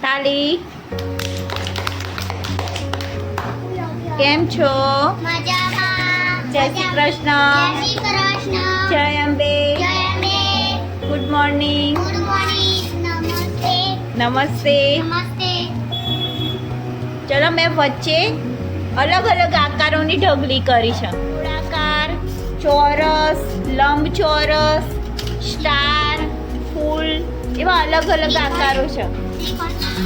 તાલી કેમ છો? મજામાં. જય શ્રી કૃષ્ણ. જય શ્રી કૃષ્ણ. જય અંબે. જય Ambe. Good morning. Good morning. નમસ્તે. નમસ્તે. નમસ્તે. ચલો મેં વચ્ચે અલગ અલગ આકારોની ઢગલી કરી છે. ગોળાકાર, ચોરસ, લંબચોરસ, સ્ટાર, ફૂલ એવા અલગ અલગ આકારો છે.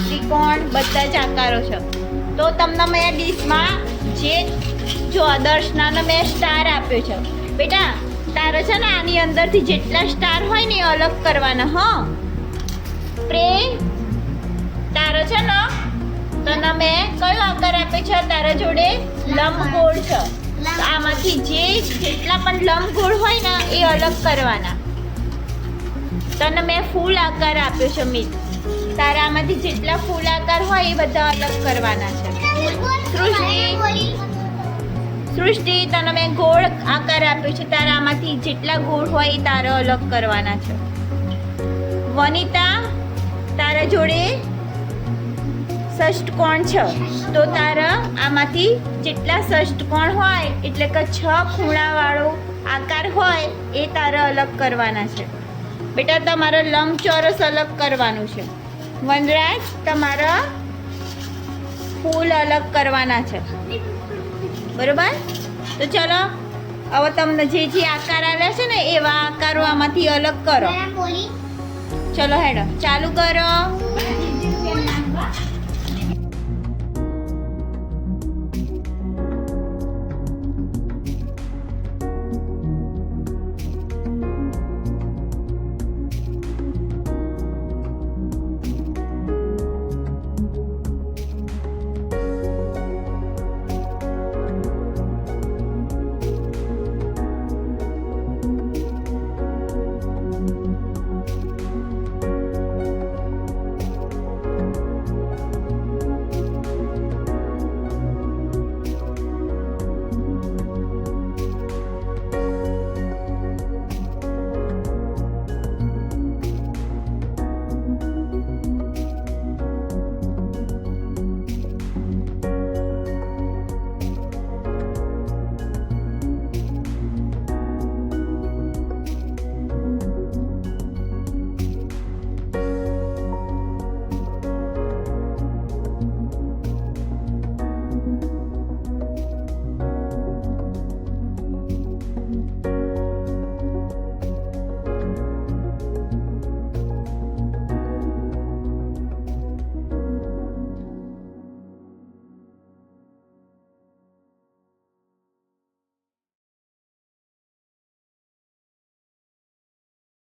ત્રિકોણ બધા જ આકારો છે. તો તમને મેં ડીશમાં જે જો દર્શનાને મેં સ્ટાર આપ્યો છે. બેટા તારે છે ને આની અંદરથી જેટલા સ્ટાર હોય ને એ અલગ કરવાના. હા પ્રે તારે છે ને તને મેં કયો આકાર આપ્યો છે? તારા જોડે લંબગોળ છે. તો આમાંથી જેટલા પણ લંબગોળ હોય ને એ અલગ કરવાના. તને મેં ફૂલ આકાર આપ્યો છે મિત. તારા આમાંથી જેટલા ફૂલ આકાર હોય એ બધા અલગ કરવાના છે. સૃષ્ટિ તને મેં ગોળ આકાર આપ્યો છે. તારા આમાંથી જેટલા ગોળ હોય એ તારે અલગ કરવાના છે. વનિતા તારા જોડે ષષ્ટકોણ છે. તો તારા આમાંથી જેટલા ષષ્ટકોણ હોય એટલે કે 6 ખૂણાવાળો આકાર હોય એ તારે અલગ કરવાના છે. બેટા તમારે લંબચોરસ અલગ કરવાનું છે. વનરાજ તમારા ફૂલ અલગ કરવાના છે. બરોબર? તો ચલો હવે તમને જે આકાર આવ્યા છે ને એવા આકારો આમાંથી અલગ કરો. ચલો હેડો ચાલુ કરો.